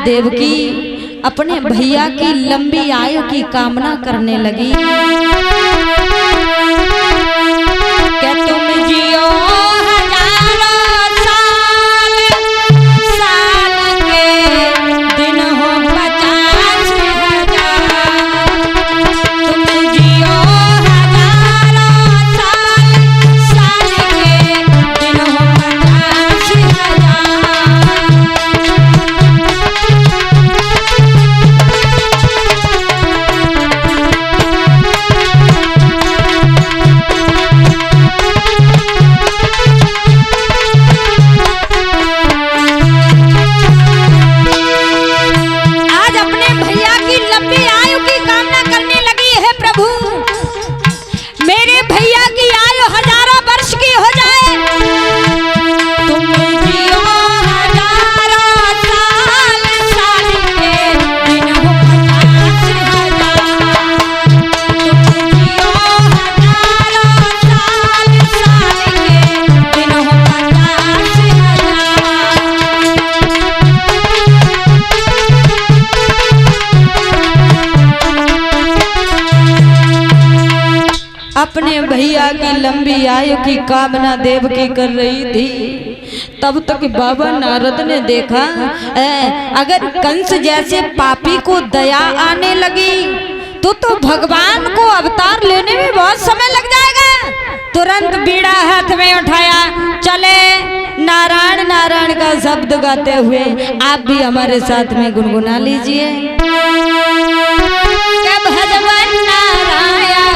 देवकी अपने भैया की लंबी आयु की कामना करने लगी। क्या तुम जियो हजारों साल, साल के दिन हो 50,000। तुम जियो हजारों साल, साल के दिन हो 50,000। अपने भैया की लंबी आयु की कामना देवकी कर रही थी। तब तक बाबा नारद ने देखा अगर कंस जैसे पापी को दया आने लगी तो भगवान को अवतार लेने में बहुत समय लग जाएगा। तुरंत बीड़ा हाथ में उठाया, चले नारायण नारायण का शब्द गाते हुए आप भी हमारे साथ में गुनगुना लीजिए। भगवान नारायण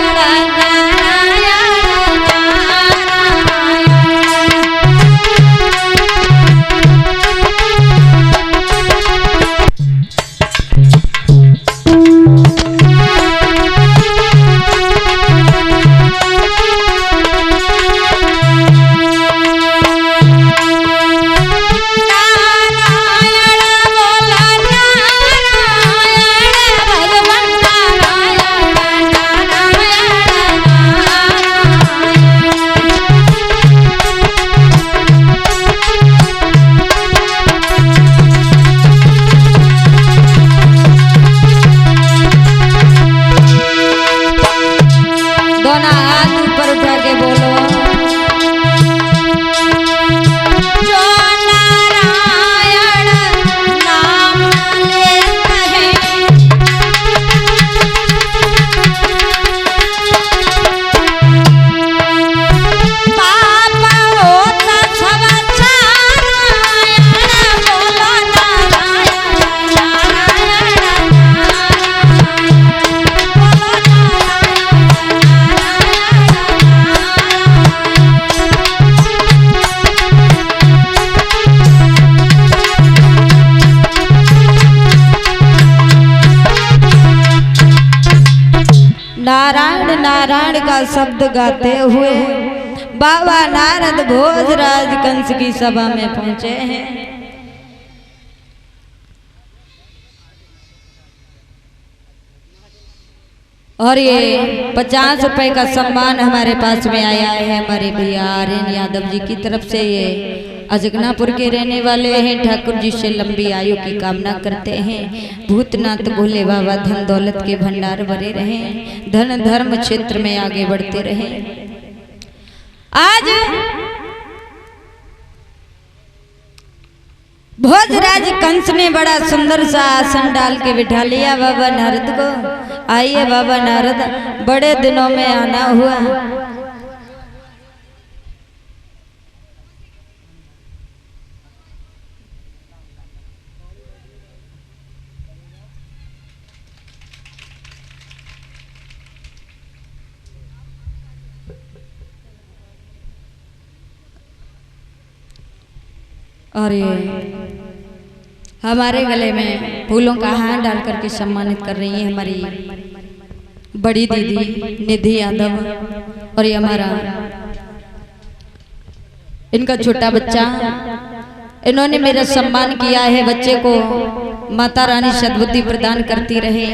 नारायण नारायण का शब्द गाते हुए बाबा नारद भोजराज कंस की सभा में पहुंचे हैं। और ये 50 रुपए का सम्मान हमारे पास में आया है हमारे भैया आर्यन यादव जी की तरफ से। ये अजगनापुर के रहने वाले हैं। ठाकुर जी से लंबी आयु की कामना करते हैं। भूतनाथ भोले बाबा धन दौलत के भंडार भरे रहे, धन धर्म क्षेत्र में आगे बढ़ते रहे। आज भोजराज कंस ने बड़ा सुंदर सा आसन डाल के बिठा लिया बाबा नारद को। आइए बाबा नारद, बड़े दिनों में आना हुआ। और ये हमारे गले में फूलों का हार डाल करके सम्मानित कर रही है हमारी बड़ी दीदी निधि यादव। और ये हमारा इनका छोटा बच्चा, इन्होंने मेरा सम्मान किया है। बच्चे को माता रानी सद्बुद्धि प्रदान करती रहे,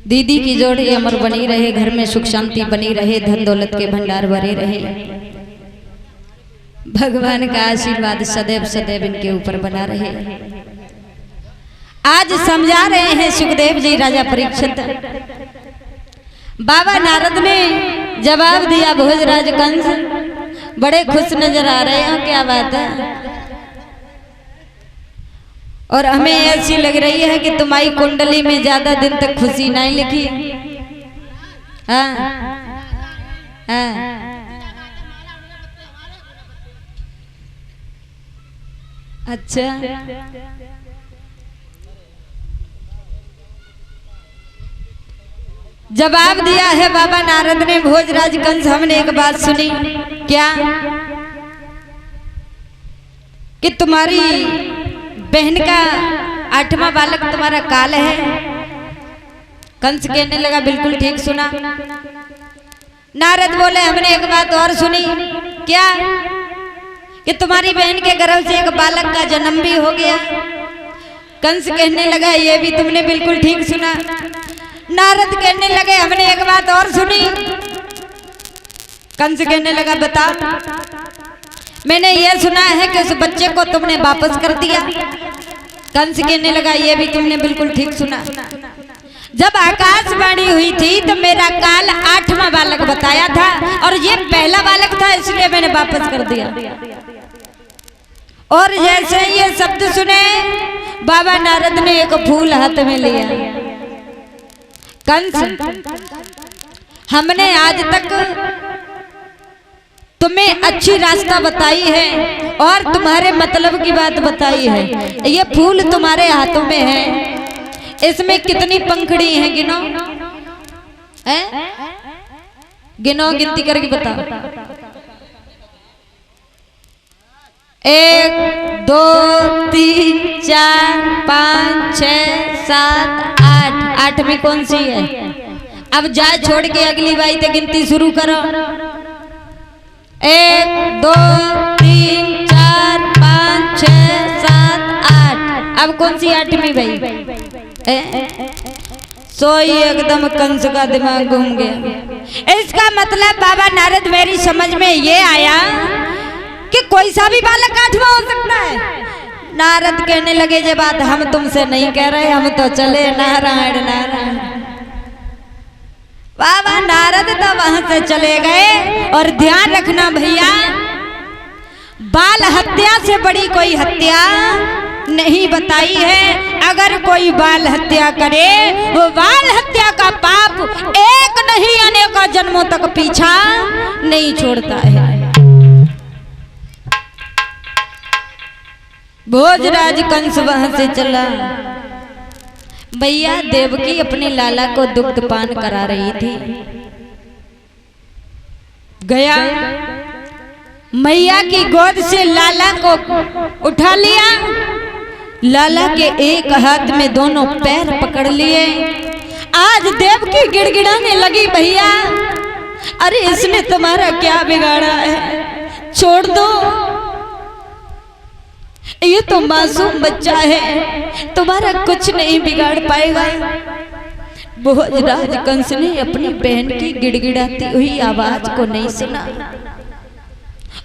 दीदी की जोड़ी अमर बनी रहे, घर में सुख शांति बनी रहे, धन दौलत के भंडार भरे रहे। भगवान का आशीर्वाद सदैव सदैव इनके ऊपर बना रहे। आज समझा रहे हैं सुखदेव जी राजा परीक्षित। बाबा नारद ने जवाब दिया भोजराज कंस, बड़े खुश नजर आ रहे हैं, क्या बात है? और हमें ऐसी लग रही है कि तुम्हारी कुंडली में ज्यादा दिन तक खुशी नहीं लिखी। हाँ हाँ अच्छा, जवाब दिया है बाबा नारद ने भोजराज कंस। हमने एक बात सुनी, क्या कि तुम्हारी बहन का 8वां बालक तुम्हारा काल है। कंस कहने लगा बिल्कुल ठीक सुना। नारद बोले हमने एक बात और सुनी, क्या कि तुम्हारी बहन के गर्भ से एक बालक का जन्म भी हो गया। कंस कहने लगा ये भी तुमने बिल्कुल ठीक सुना। नारद कहने लगे हमने एक बात और सुनी। कंस कहने लगा बता। मैंने ये सुना है कि उस बच्चे को तुमने वापस कर दिया। कंस कहने लगा ये भी तुमने बिल्कुल ठीक सुना। जब आकाशवाणी हुई थी तो मेरा काल 8वां बालक बताया था और ये पहला बालक था, इसलिए मैंने वापस कर दिया। और जैसे ये शब्द सुने बाबा नारद ने एक फूल हाथ में लिया। कंस, हमने आज तक तुम्हें अच्छी रास्ता बताई है और तुम्हारे मतलब की बात बताई है। ये फूल तुम्हारे हाथों में है, इसमें कितनी पंखड़ी हैं गिनो, है? गिनो, गिनती करके बताओ। 1 2 3 4 5 6 7 8। 8वीं कौन सी है? अब जाए छोड़ के अगली बाई ते गिनती शुरू करो। 1 2 3 4 5 6 7 8। अब कौन सी 8वीं भाई? सोई एकदम कंस का दिमाग घूम गया। इसका मतलब बाबा नारद मेरी समझ में ये आया कि कोई सा भी बालक 8वां हो सकता है। नारद कहने लगे ये बात हम तुमसे नहीं कह रहे, हम तो चले नारायण नारायण। बाबा नारद तो वहां से चले गए। और ध्यान रखना भैया, बाल हत्या से बड़ी कोई हत्या नहीं बताई है। अगर कोई बाल हत्या करे वो बाल हत्या का पाप एक नहीं अनेकों जन्मों तक पीछा नहीं छोड़ता है। भोजराज कंस वहां से चला। भैया देवकी अपने लाला को दुग्ध पान करा रही थी। गया मैया की गोद से लाला को उठा लिया। लाला के एक हाथ में दोनों पैर पकड़ लिए। आज देवकी गिड़गिड़ाने लगी, भैया अरे इसने तुम्हारा क्या बिगाड़ा है, छोड़ दो, ये तो मासूम बच्चा है, तुम्हारा कुछ नहीं बिगाड़ पाएगा। भोजराज कंस ने अपनी बहन की गिड़गिड़ाती हुई आवाज को नहीं सुना।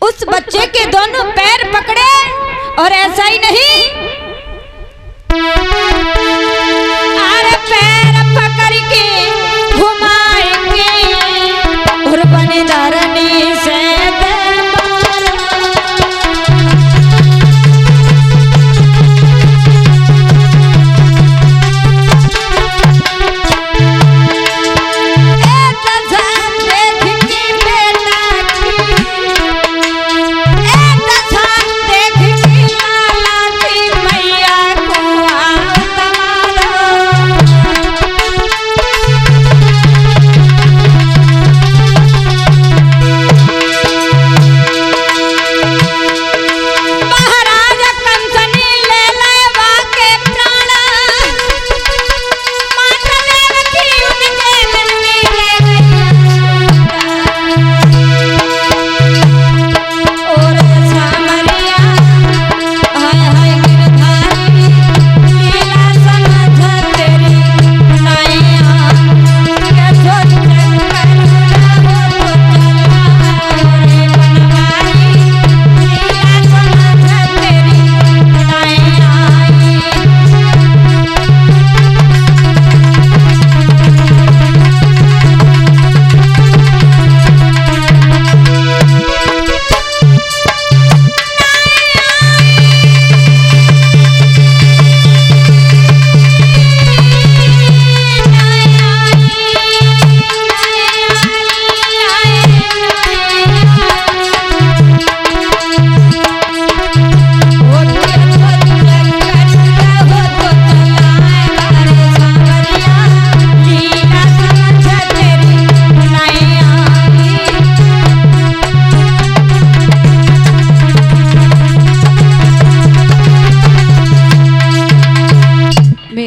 उस बच्चे के दोनों पैर पकड़े और ऐसा ही नहीं, अरे पैर पकड़ के घुमाएंगे और बने धरनी से मैया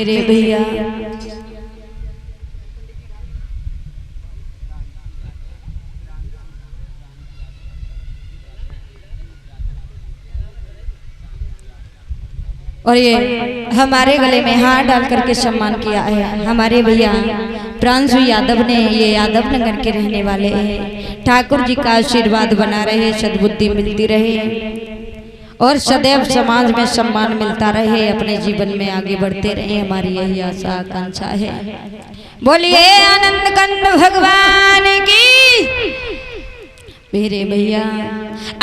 मेरे भैया और ये हमारे गले में हाथ डाल करके सम्मान किया है हमारे भैया प्रांशु यादव ने। ये यादव नगर के रहने वाले हैं। ठाकुर जी का आशीर्वाद बना रहे, सद्बुद्धि मिलती रहे और सदैव समाज में सम्मान मिलता रहे, अपने जीवन में आगे बढ़ते रहे, हमारी यही आशा आकांक्षा है। बोलिए आनंद कंद भगवान की। मेरे भैया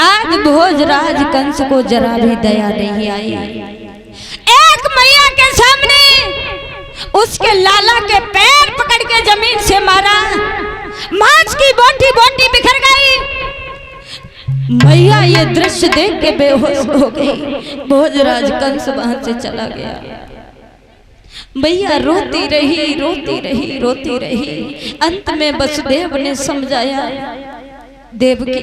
आज भोजराज कंस को जरा भी दया नहीं आई। एक मैया के सामने उसके लाला के पैर पकड़ के जमीन से मारा, मांस की बोटी बोटी बिखर गई। मैया ये दृश्य देख के बेहोश हो गई। भोजराज कंस वहां से चला गया। मैया रोती रही रोती रही रोती रही। अंत में वसुदेव ने समझाया, देवकी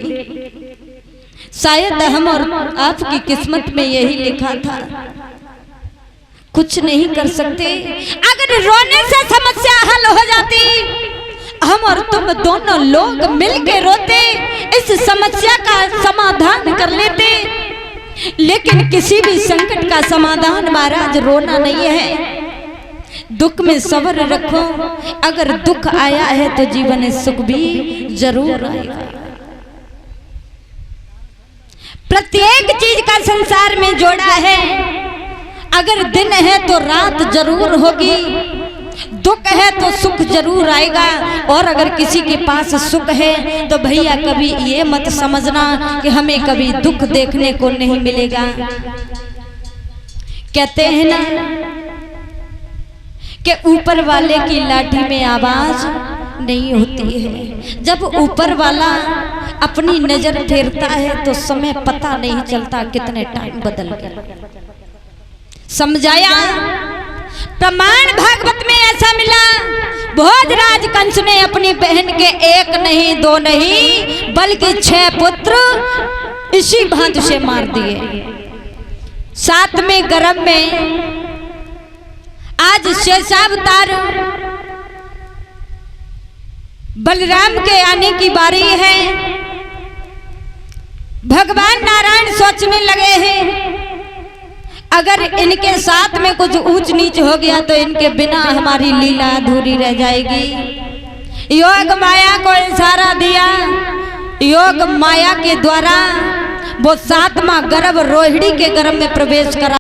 शायद हम और आपकी किस्मत में यही लिखा था, कुछ नहीं कर सकते। अगर रोने से समस्या हल हो जाती, हम और तुम दोनों लोग मिलकर रोते, इस समस्या का समाधान कर लेते। लेकिन किसी भी संकट का समाधान महाराज रोना नहीं है। दुख में सब्र रखो। अगर दुख आया है तो जीवन में सुख भी जरूर आएगा। प्रत्येक चीज का संसार में जोड़ा है। अगर दिन है तो रात जरूर होगी, दुख है तो सुख जरूर आएगा। और अगर किसी के पास सुख है तो भैया कभी ये मत समझना कि हमें कभी दुख देखने को नहीं मिलेगा। कहते हैं ना कि ऊपर वाले की लाठी में आवाज नहीं होती है। जब ऊपर वाला अपनी नजर फेरता है तो समय पता नहीं चलता कितने टाइम बदल गया। समझाया। प्रमाण भागवत में ऐसा मिला, भोजराज कंस ने अपनी बहन के एक नहीं दो नहीं बल्कि 6 पुत्र इसी भांति से मार दिए। 7वें गर्भ में आज शेषावतार बलराम के आने की बारी है। भगवान नारायण सोचने लगे हैं, अगर इनके साथ में कुछ ऊंच नीच हो गया तो इनके बिना हमारी लीला अधूरी रह जाएगी। योग माया को इशारा दिया। योग माया के द्वारा वो 7वां गर्भ रोहिणी के गर्भ में प्रवेश करा।